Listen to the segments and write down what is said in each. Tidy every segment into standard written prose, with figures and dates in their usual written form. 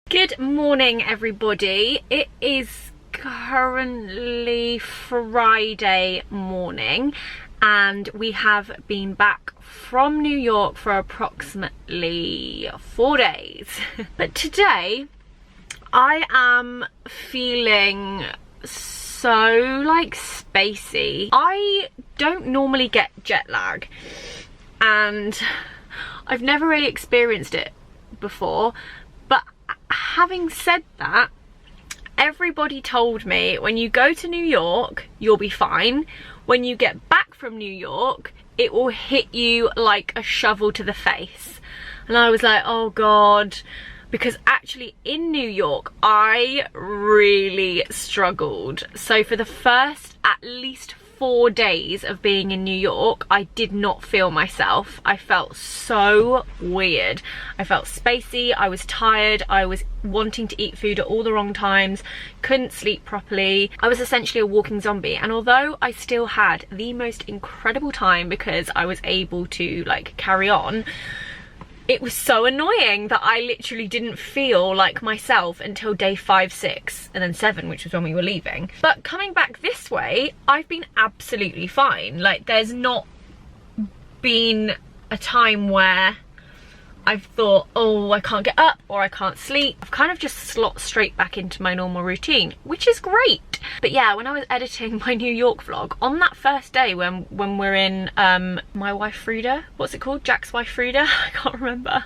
Good morning, everybody. It is currently Friday morning and we have been back from New York for approximately 4 days. But today I am feeling so spacey. I don't normally get jet lag and I've never really experienced it before, but having said that, everybody told me when you go to New York you'll be fine. When you get back from New York it will hit you like a shovel to the face. And I was like, oh god, because actually in New York I really struggled. So for the first at least 4 days of being in New York, I did not feel myself. I felt so weird. I felt spacey, I was tired, I was wanting to eat food at all the wrong times, couldn't sleep properly. I was essentially a walking zombie. And although I still had the most incredible time because I was able to carry on, it was so annoying that I literally didn't feel like myself until day 5, 6, and then 7, which was when we were leaving. But coming back this way, I've been absolutely fine. There's not been a time where I've thought, oh, I can't get up or I can't sleep. I've kind of just slot straight back into my normal routine, which is great. But yeah, when I was editing my New York vlog, on that first day when we're in my wife Frida, what's it called? Jack's wife Frida? I can't remember.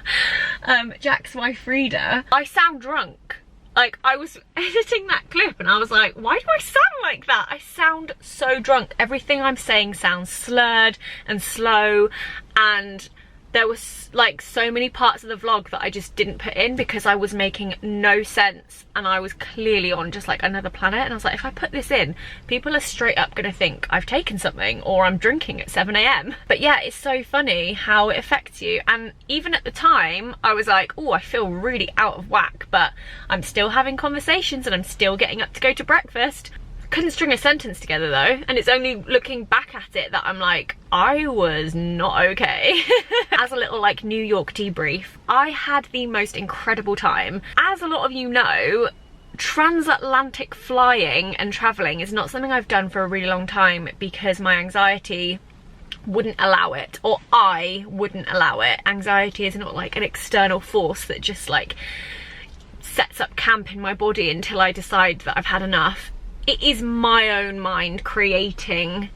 Jack's wife Frida, I sound drunk. I was editing that clip and I was like, why do I sound like that? I sound so drunk. Everything I'm saying sounds slurred and slow, and there was so many parts of the vlog that I just didn't put in because I was making no sense and I was clearly on just another planet. And I was like, if I put this in, people are straight up gonna think I've taken something or I'm drinking at 7 AM. But yeah, it's so funny how it affects you. And even at the time I was like, oh, I feel really out of whack, but I'm still having conversations and I'm still getting up to go to breakfast. Couldn't string a sentence together though, and it's only looking back at it that I'm like, I was not okay. As a little New York debrief, I had the most incredible time. As a lot of you know, transatlantic flying and traveling is not something I've done for a really long time because my anxiety wouldn't allow it, or I wouldn't allow it. Anxiety is not an external force that just sets up camp in my body until I decide that I've had enough. It is my own mind creating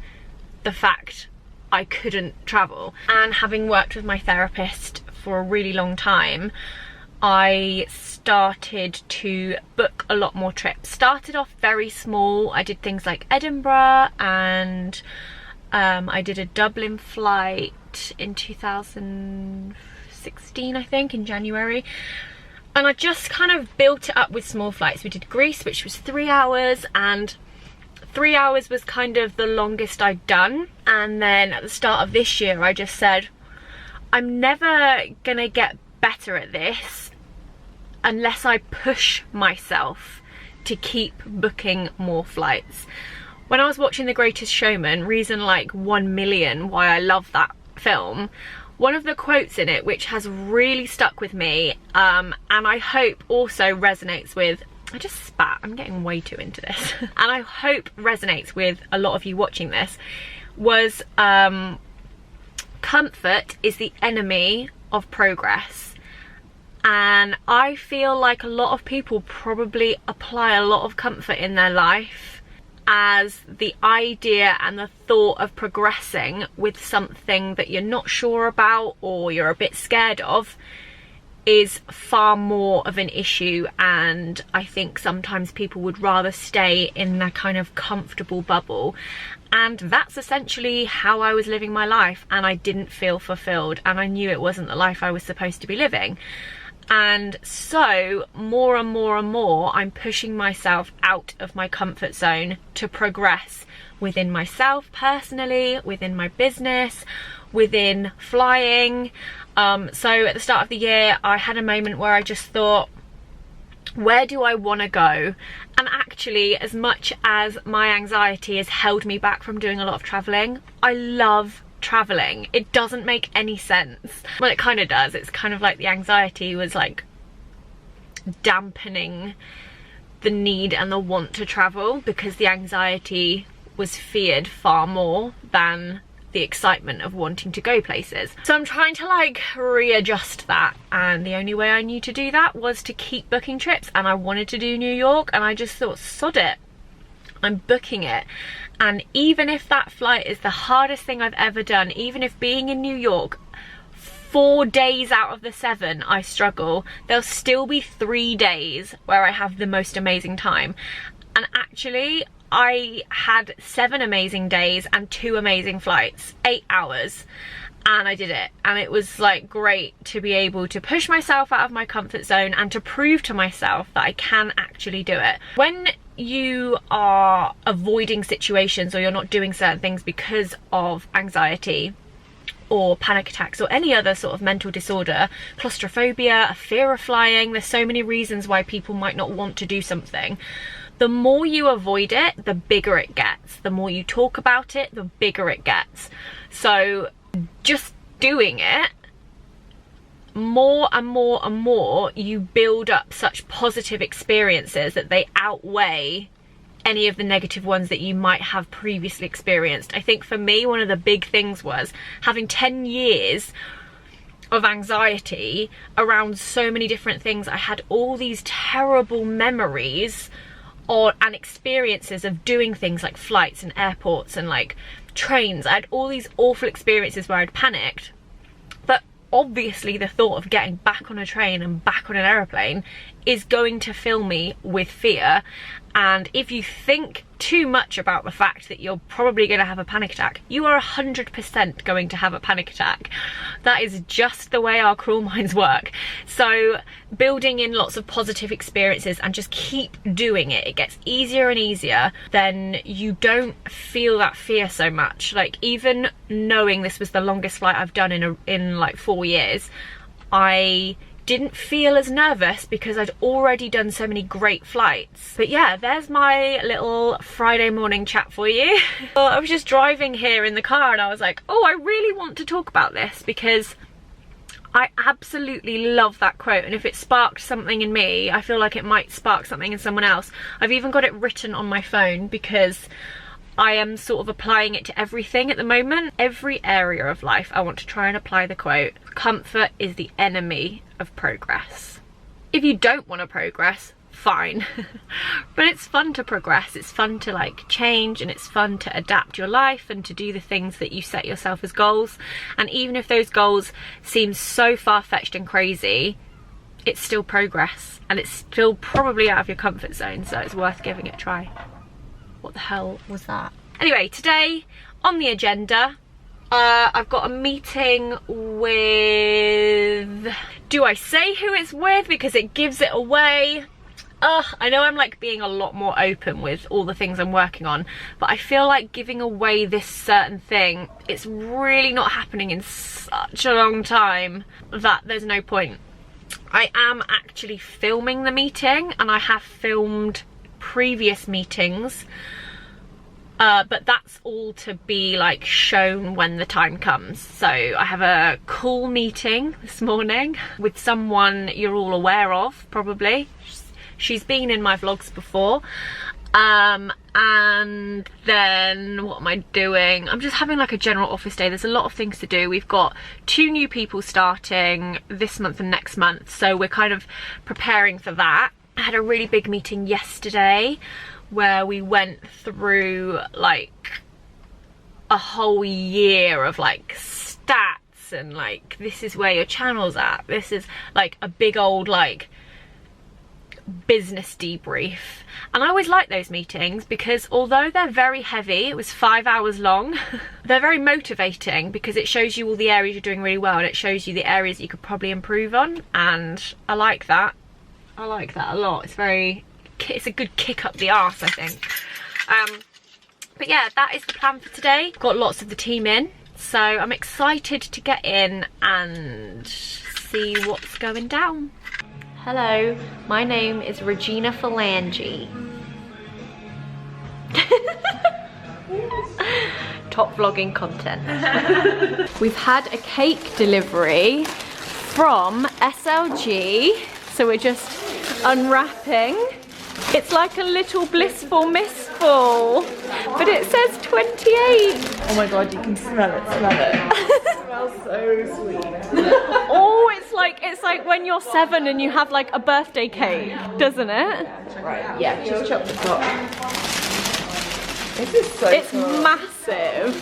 the fact I couldn't travel. And having worked with my therapist for a really long time, I started to book a lot more trips. Started off very small. I did things like Edinburgh, and I did a Dublin flight in 2016, I think, in January. And I just kind of built it up with small flights. We did Greece, which was 3 hours, and 3 hours was kind of the longest I'd done. And then at the start of this year, I just said, I'm never gonna get better at this unless I push myself to keep booking more flights. When I was watching The Greatest Showman, reason 1 million why I love that film, one of the quotes in it which has really stuck with me, and I hope also resonates with, I just spat, I'm getting way too into this, and I hope resonates with a lot of you watching this, was comfort is the enemy of progress. And I feel like a lot of people probably apply a lot of comfort in their life as the idea and the thought of progressing with something that you're not sure about or you're a bit scared of is far more of an issue. And I think sometimes people would rather stay in their kind of comfortable bubble, and that's essentially how I was living my life, and I didn't feel fulfilled, and I knew it wasn't the life I was supposed to be living. And so more and more and more I'm pushing myself out of my comfort zone to progress within myself personally, within my business, within flying. So at the start of the year I had a moment where I just thought, where do I want to go? And actually, as much as my anxiety has held me back from doing a lot of traveling, I love traveling. It doesn't make any sense. Well, it kind of does. It's kind of like the anxiety was like dampening the need and the want to travel, because the anxiety was feared far more than the excitement of wanting to go places. So I'm trying to like readjust that, and the only way I knew to do that was to keep booking trips. And I wanted to do New York, and I just thought, sod it, I'm booking it. And even if that flight is the hardest thing I've ever done, even if being in New York 4 days out of the 7 I struggle, there'll still be 3 days where I have the most amazing time. And actually I had 7 amazing days and 2 amazing flights, 8 hours, and I did it. And it was like great to be able to push myself out of my comfort zone and to prove to myself that I can actually do it. When you are avoiding situations, or you're not doing certain things because of anxiety or panic attacks or any other sort of mental disorder, claustrophobia, a fear of flying, there's so many reasons why people might not want to do something. The more you avoid it, the bigger it gets. The more you talk about it, the bigger it gets. So just doing it, more and more and more, you build up such positive experiences that they outweigh any of the negative ones that you might have previously experienced. I think for me, one of the big things was having 10 years of anxiety around so many different things. I had all these terrible memories and experiences of doing things like flights and airports and like trains. I had all these awful experiences where I'd panicked. But obviously the thought of getting back on a train and back on an aeroplane is going to fill me with fear. And if you think too much about the fact that you're probably going to have a panic attack, you are 100% going to have a panic attack. That is just the way our cruel minds work. So building in lots of positive experiences and just keep doing it, it gets easier and easier, then you don't feel that fear so much. Like, even knowing this was the longest flight I've done in like 4 years, I didn't feel as nervous because I'd already done so many great flights. But yeah, there's my little Friday morning chat for you. Well, I was just driving here in the car and I was like, oh, I really want to talk about this because I absolutely love that quote, and if it sparked something in me, I feel like it might spark something in someone else. I've even got it written on my phone because I am sort of applying it to everything at the moment. Every area of life I want to try and apply the quote. Comfort is the enemy of progress. If you don't want to progress, fine. But it's fun to progress. It's fun to like change, and it's fun to adapt your life and to do the things that you set yourself as goals. And even if those goals seem so far-fetched and crazy, it's still progress, and it's still probably out of your comfort zone, so it's worth giving it a try. What the hell was that? Anyway, today on the agenda, I've got a meeting with... Do I say who it's with? Because it gives it away. I know I'm like being a lot more open with all the things I'm working on, but I feel like giving away this certain thing, it's really not happening in such a long time that there's no point. I am actually filming the meeting, and I have filmed previous meetings, but that's all to be like shown when the time comes. So I have a cool meeting this morning with someone you're all aware of probably. She's been in my vlogs before, and then what am I doing? I'm just having like a general office day. There's a lot of things to do. We've got 2 new people starting this month and next month, so we're kind of preparing for that. I had a really big meeting yesterday where we went through like a whole year of like stats and like, this is where your channel's at. This is like a big old like business debrief. And I always like those meetings because although they're very heavy, it was 5 hours long, they're very motivating because it shows you all the areas you're doing really well, and it shows you the areas you could probably improve on, and I like that. I like that a lot. It's a good kick up the arse, I think. But yeah, that is the plan for today. Got lots of the team in, so I'm excited to get in and see what's going down. Hello, my name is Regina Phalange. Top vlogging content. We've had a cake delivery from SLG, so we're just unwrapping. It's like a little blissful mistful, but it says 28. Oh my god, you can smell it, smell it. It smells so sweet. Oh, it's like when you're 7 and you have like a birthday cake, doesn't it? Right, yeah, just chop the top. This is so It's cool. massive.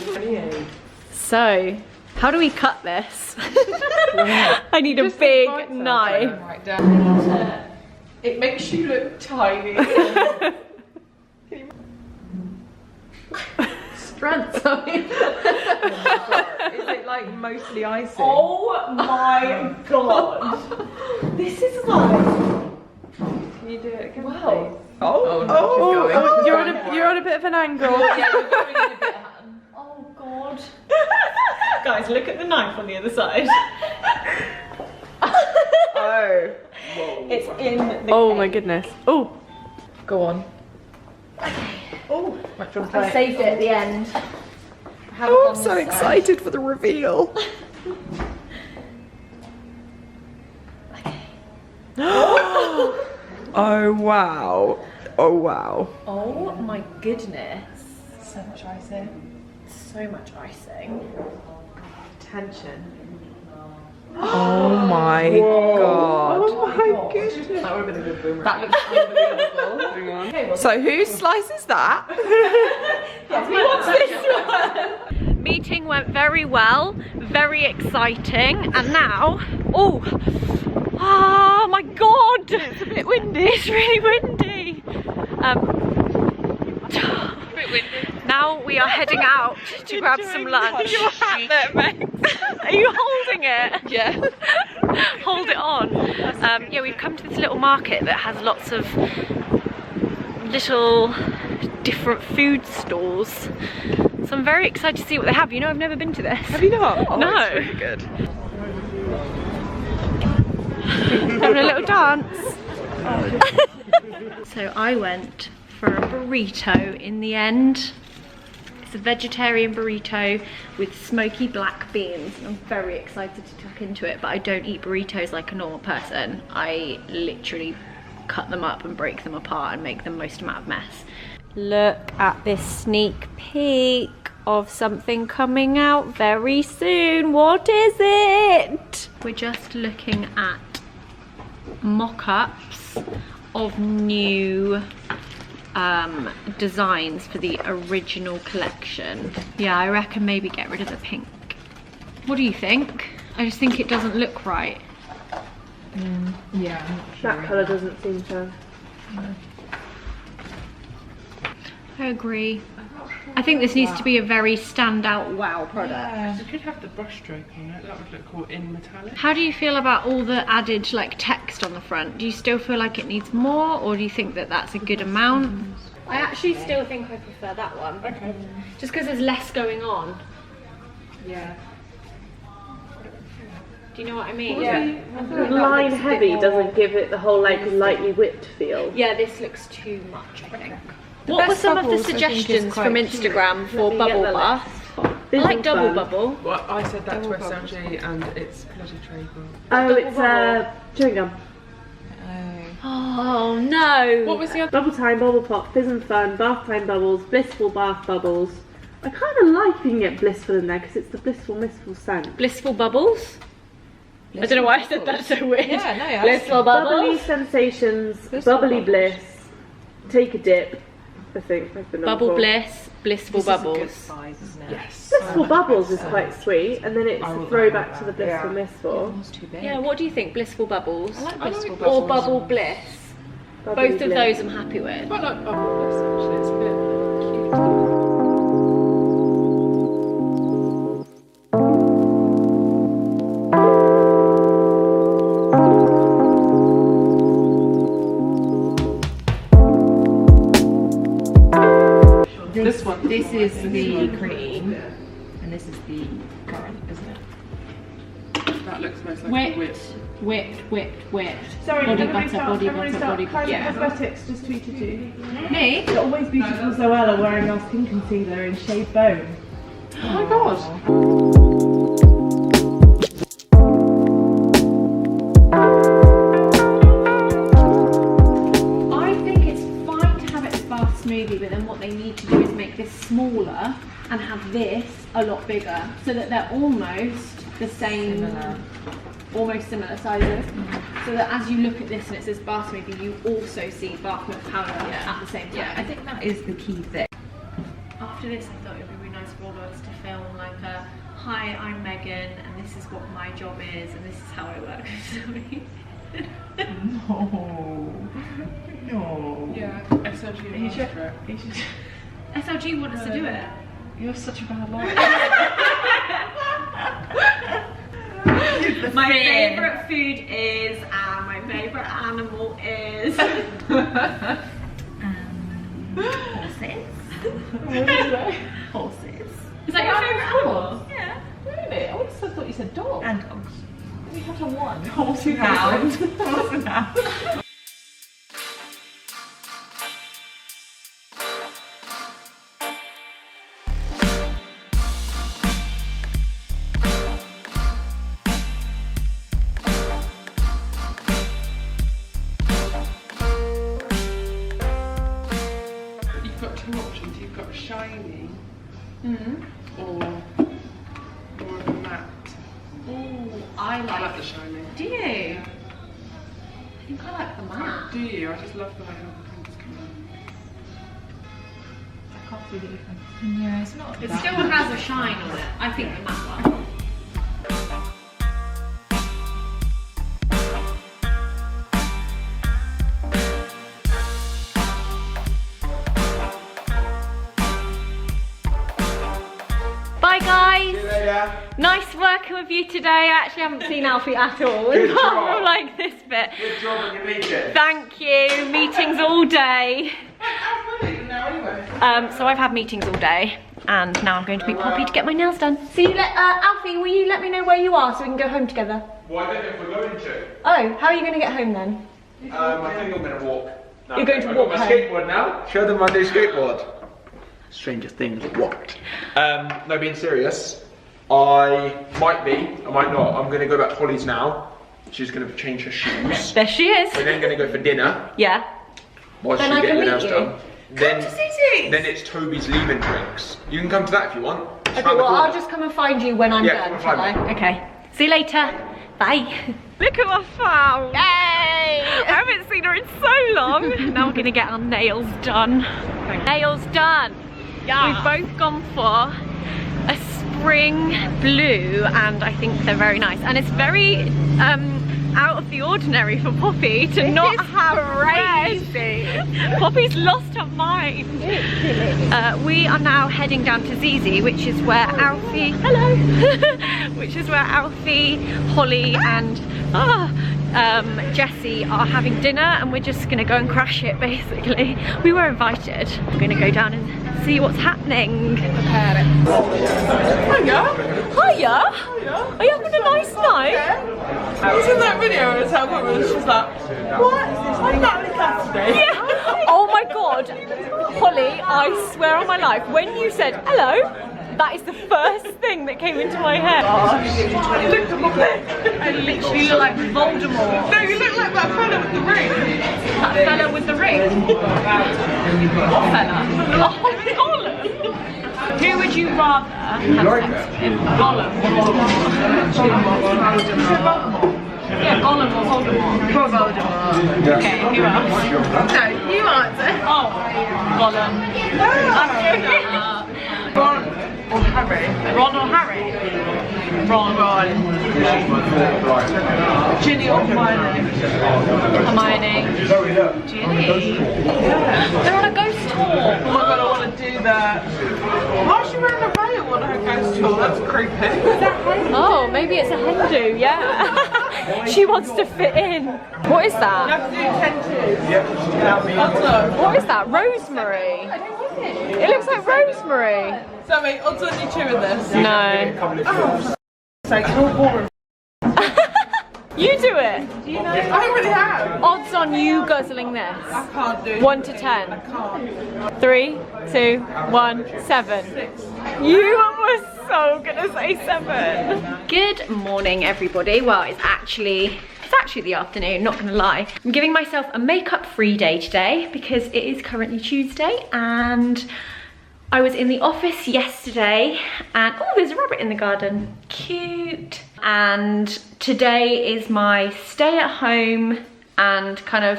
So, how do we cut this? I need a big knife. Right down. It makes you look tiny. Strength, I mean. Is it like mostly icing? Oh my god. This is like... Can you do it again? Wow. Oh, you're on a bit of an angle. Yeah, you're going in a bit. Oh god. Guys, look at the knife on the other side. Oh. It's in the Oh my goodness. Oh. Go on. Oh. I saved it at the end. Oh, I'm so excited for the reveal. Oh wow. Oh wow. Oh my goodness. So much icing. So much icing. Tension. Oh my god. Oh my goodness. That would have been a good boomerang. That looks unbelievable. Hang on. So who slices that? What's this one? Meeting went very well, very exciting, and now, oh my god, it's a bit windy. It's really windy. Now we are heading out to grab some lunch. Your hat there, mate. Are you holding it? Yeah. Hold it on. Yeah, we've come to this little market that has lots of little different food stalls. So I'm very excited to see what they have. You know, I've never been to this. Have you not? Oh, no. It's really good. Having a little dance. So I went for a burrito in the end. It's a vegetarian burrito with smoky black beans. I'm very excited to tuck into it, but I don't eat burritos like a normal person. I literally cut them up and break them apart and make the most amount of mess. Look at this sneak peek of something coming out very soon. What is it? We're just looking at mock-ups of new designs for the original collection. Yeah, I reckon maybe get rid of the pink. What do you think? I just think it doesn't look right. Yeah, I'm not sure. That colour doesn't seem to... I agree. I think this needs to be a very standout wow product. Yeah. You could have the brush stroke on it, that would look cool in metallic. How do you feel about all the added like text on the front? Do you still feel like it needs more, or do you think that that's a good amount? I actually still think I prefer that one. Okay. Just because there's less going on. Yeah. Do you know what I mean? Yeah. Line heavy doesn't give it the whole like lightly whipped feel. Yeah, this looks too much, I think. What were some of the suggestions from Instagram for bubble bath? I like double bubble. Well, I said that to SLG and it's bloody trademark. Oh, it's chewing gum. Oh no! What was the other? Bubble time, bubble pop, fizz and fun, bath time bubbles, blissful bath bubbles. I kind of like you can get blissful in there because it's the blissful mistful scent. Blissful bubbles? I don't know why I said that so weird. Yeah, no, yeah. Blissful Bubbly bubbles. sensations, bubbly bliss, take a dip. I think that's the number Bubble 4. bliss, blissful bubbles. Size, isn't it? Yes. Blissful bubbles is quite sweet, and then it's I a will throwback to the blissful Yeah. mistful. It's too big. Yeah, what do you think? Blissful bubbles? I like blissful Or bubbles. bubble bliss? Bubbly Both of bliss. those I'm happy with. I like bubble bliss actually, it's a bit This one. This is the cream, and this is the currant, isn't it? that looks most like a whip. Whipped. Sorry, Body everybody butter, stop, body everybody butter, stop. body butter. Kylie Yeah. Cosmetics just tweeted you. Me? The always beautiful Zoella wearing our skin concealer in shade bone. Oh my god. need to do is make this smaller and have this a lot bigger so that they're almost the same, almost similar sizes. So that as you look at this and it says bath smoothie, you also see bath milk powder at the same time. Yeah, I think that is the key thing. After this, I thought it would be really nice for all of us to film like a, hi, I'm Megan, and this is what my job is, and this is how I work with Zoe. No. Yeah, SLG SLG want us to do it. You're such a bad liar. My favourite food is, and my favourite animal is... horses. Horses. Is that your favourite animal? Yeah. Really? I would have thought you said dog. And dogs. We have to one. Horse and hound. Horse and hound. You've got two options. You've got shiny or more of a matte. Ooh, I I like like the shiny. Do you? I think I like the matte. Do you? I just love the way how the prints come I can't see the difference. Yeah, it's not It that still much. has a shine on it. I think the matte one. Bye guys! Nice working with you today. I actually haven't seen Alfie at all. Good Apart job. from like this bit. Good job on your meeting. Thank you. Meetings all day. So I've had meetings all day, and now I'm going to meet Poppy to get my nails done. See you Alfie, will you let me know where you are so we can go home together? Well, I don't know if we're going to. Oh, how are you going to get home then? I think I'm going to walk. No, You're going to I've walk got my home? skateboard now. Show them my new skateboard. Stranger things, what? No, being serious, I might be, I might not. I'm going to go back to Holly's now. She's going to change her shoes. There she is. We're then going to go for dinner. Yeah. While Then she's I can getting the meet nails you. done. Then Then it's Toby's leaving drinks. You can come to that if you want. It's Okay, round the well I'll corner. just come and find you when I'm Yeah, done, come and shall find I? Okay. See you later. Bye. Look at what I found. Yay! I haven't seen her in so long. Now we're gonna get our nails done. Nails done. Yeah. We've both gone for a spring blue, and I think they're very nice. And it's very out of the ordinary for Poppy to not have crazy. Poppy's lost her mind. We are now heading down to Zizi, which is where Alfie, hello, which is where Alfie, Holly, and Jessie are having dinner, and we're just gonna go and crash it. Basically, we were invited. We're gonna go down and see what's happening. Hiya. Hiya. Are you having a nice night? I was in that video and her woman was just like, what? I'm not in Saturday. Yeah. Oh my god. Holly, I swear on my life, when you said hello, that is the first thing that came into my head. You look at my face. I literally look like Voldemort. No, you look like that fella with the ring. That fella with the ring. What fella? Oh, Gollum. Who would you rather have sex with? Gollum. Yeah, Gollum or Voldemort. Voldemort. Okay, who else? No, you answer. Oh, Gollum. I'm joking. Ron or Harry? Ron or Harry? Ron. Ginny or Hermione? Hermione. Ginny. They're on a ghost tour. Oh my god, I want to do that. Why is she wearing a veil on her ghost tour? That's creepy. Oh, maybe it's a hen do, yeah. She wants to fit in. What is that? You have to do 10 What is that? Rosemary. It looks like rosemary. Sammy, odds on you chewing this? No. It's like, you're boring. You do it. I already have. Odds on you guzzling this. I can't do it. 1 to 10. I can't. 3, 2, 1, 7. You were so gonna say 7. Good morning, everybody. Well, it's actually the afternoon, not gonna lie. I'm giving myself a makeup free day today because it is currently Tuesday, and I was in the office yesterday and, oh, there's a rabbit in the garden. Cute. And today is my stay at home and kind of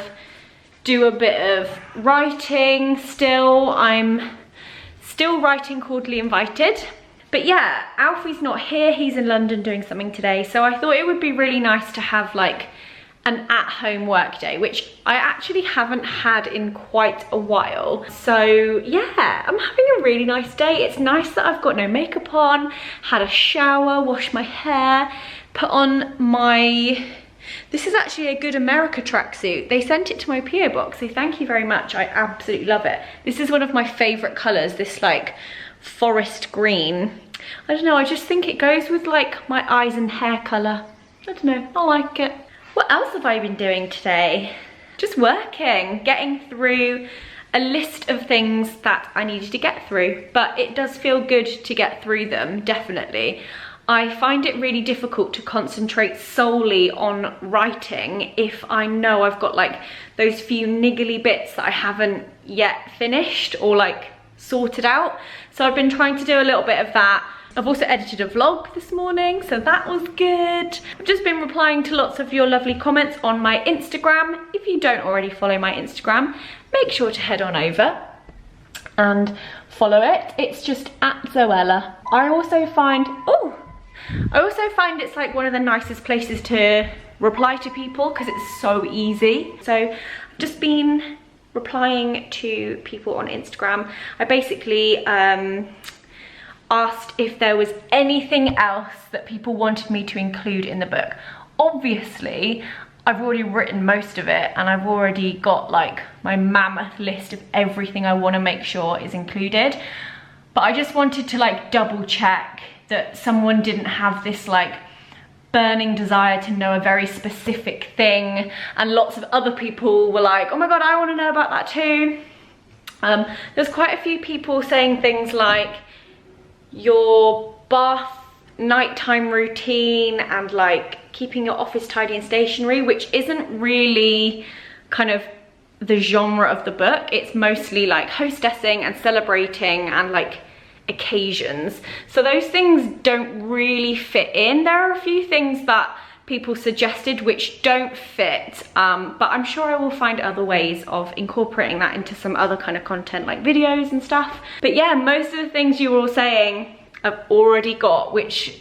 do a bit of writing still. I'm still writing Quarterly Invited. But yeah, Alfie's not here. He's in London doing something today. So I thought it would be really nice to have like an at-home work day, which I actually haven't had in quite a while. So yeah, I'm having a really nice day. It's nice that I've got no makeup on, had a shower, washed my hair, put on my, this is actually a Good America tracksuit. They sent it to my PO box, so thank you very much. I absolutely love it. This is one of my favorite colors, this like forest green. I don't know, I just think it goes with like my eyes and hair color. I don't know, I like it. What else have I been doing today? Just working, getting through a list of things that I needed to get through, but it does feel good to get through them, definitely. I find it really difficult to concentrate solely on writing if I know I've got like those few niggly bits that I haven't yet finished or like sorted out. So I've been trying to do a little bit of that. I've also edited a vlog this morning, so that was good. I've just been replying to lots of your lovely comments on my Instagram. If you don't already follow my Instagram, make sure to head on over and follow it. It's just @Zoella. I also find it's like one of the nicest places to reply to people because it's so easy. So I've just been replying to people on Instagram. I basically asked if there was anything else that people wanted me to include in the book. Obviously, I've already written most of it and I've already got like my mammoth list of everything I want to make sure is included. But I just wanted to like double check that someone didn't have this like burning desire to know a very specific thing, and lots of other people were like, oh my god, I want to know about that too. There's quite a few people saying things like your bath nighttime routine and like keeping your office tidy and stationary, which isn't really kind of the genre of the book. It's mostly like hostessing and celebrating and like occasions. So those things don't really fit in. There are a few things that people suggested which don't fit, but I'm sure I will find other ways of incorporating that into some other kind of content like videos and stuff. But yeah, most of the things you were all saying I've already got, which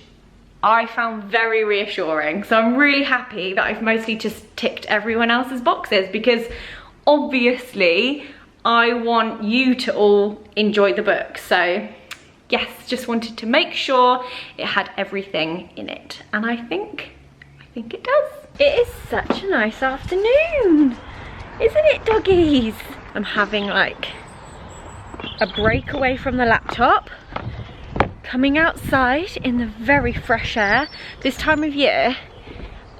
I found very reassuring. So I'm really happy that I've mostly just ticked everyone else's boxes, because obviously I want you to all enjoy the book. So yes, just wanted to make sure it had everything in it, and I think it does. It is such a nice afternoon, isn't it, doggies? I'm having like a break away from the laptop, coming outside in the very fresh air this time of year,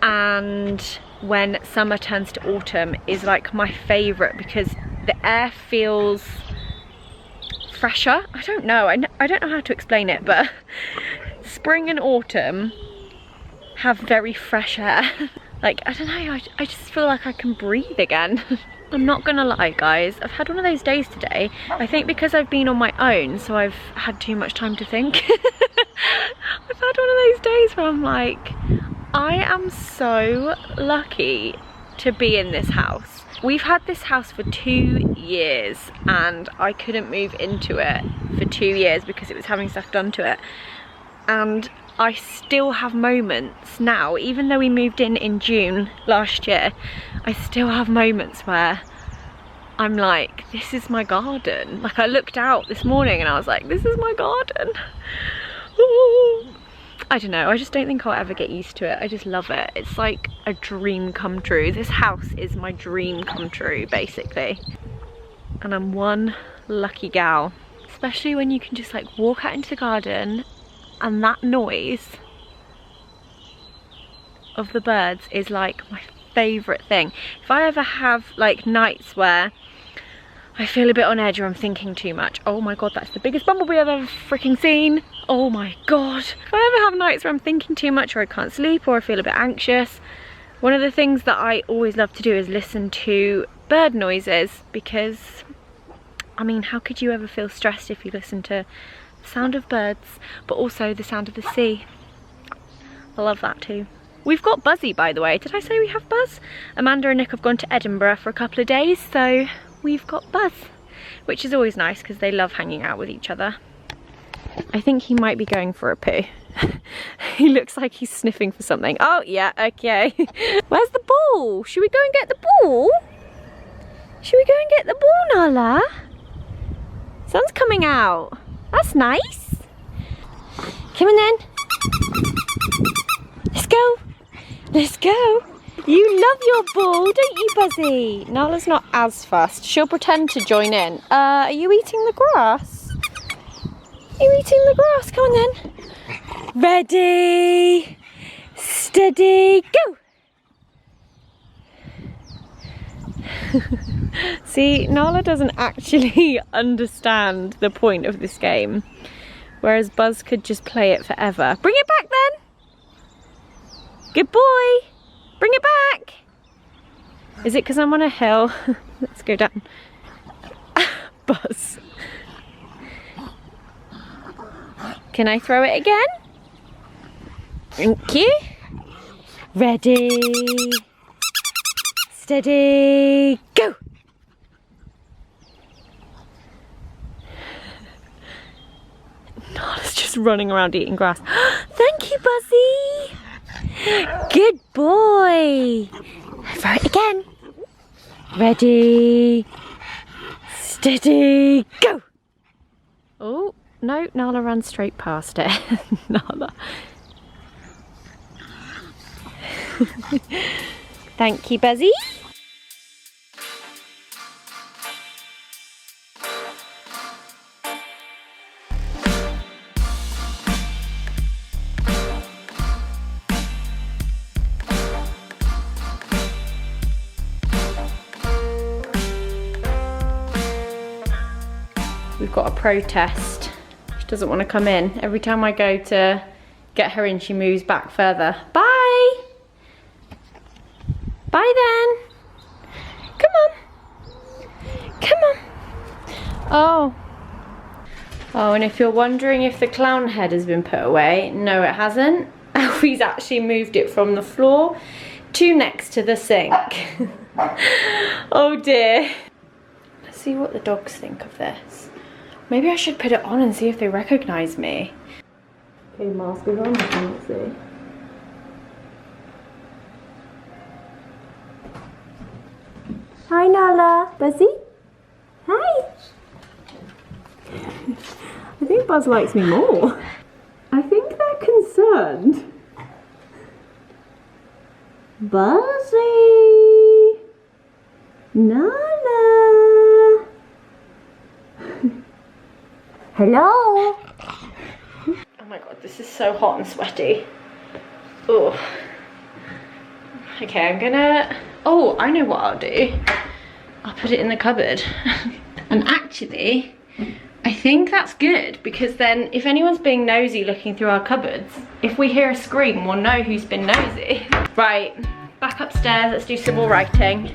and when summer turns to autumn is like my favorite because the air feels fresher. I don't know how to explain it, but spring and autumn have very fresh air. Like, I don't know, I just feel like I can breathe again. I'm not gonna lie, guys, I've had one of those days today. I think because I've been on my own, so I've had too much time to think. I've had one of those days where I'm like, I am so lucky to be in this house. We've had this house for 2 years and I couldn't move into it for 2 years because it was having stuff done to it. And I still have moments now, even though we moved in June last year, I still have moments where I'm like, this is my garden. Like, I looked out this morning and I was like, this is my garden. Ooh. I don't know, I just don't think I'll ever get used to it. I just love it. It's like a dream come true. This house is my dream come true, basically. And I'm one lucky gal. Especially when you can just like walk out into the garden and that noise of the birds is like my favourite thing. If I ever have like nights where I feel a bit on edge or I'm thinking too much, oh my god, that's the biggest bumblebee I've ever freaking seen. Oh my god. If I ever have nights where I'm thinking too much or I can't sleep or I feel a bit anxious, one of the things that I always love to do is listen to bird noises, because I mean, how could you ever feel stressed if you listen to the sound of birds, but also the sound of the sea? I love that too. We've got Buzzy, by the way. Did I say we have Buzz? Amanda and Nick have gone to Edinburgh for a couple of days, so we've got Buzz, which is always nice because they love hanging out with each other. I think he might be going for a poo. He looks like he's sniffing for something. Oh yeah, okay. Where's the ball? Should we go and get the ball? Should we go and get the ball, Nala? Sun's coming out. That's nice. Come on then. Let's go. Let's go. You love your ball, don't you, Buzzy? Nala's not as fast. She'll pretend to join in. Are you eating the grass? Are you eating the grass? Come on then. Ready, steady, go. See, Nala doesn't actually understand the point of this game, whereas Buzz could just play it forever. Bring it back then. Good boy. Bring it back. Is it because I'm on a hill? Let's go down. Buzz. Can I throw it again? Thank you. Ready, steady, go. Nala's just running around eating grass. Thank you, Buzzy. Good boy. Throw it again. Ready, steady, go. Oh, no, Nala ran straight past it. Nala. Thank you, Buzzy. We've got a protest. She doesn't want to come in. Every time I go to get her in, she moves back further. Bye! Bye then. Come on. Come on. Oh. Oh, and if you're wondering if the clown head has been put away, no it hasn't. Alfie's actually moved it from the floor to next to the sink. Oh dear. Let's see what the dogs think of this. Maybe I should put it on and see if they recognise me. Okay, mask is on, let's see. Hi Nala. Buzzy? Hi. I think Buzz likes me more. I think they're concerned. Buzzy. Nala. Hello. Oh my god, this is so hot and sweaty. Oh. Okay, I'm gonna... Oh, I know what I'll do. I'll put it in the cupboard. And actually, I think that's good, because then if anyone's being nosy looking through our cupboards, if we hear a scream, we'll know who's been nosy. Right, back upstairs, let's do some more writing.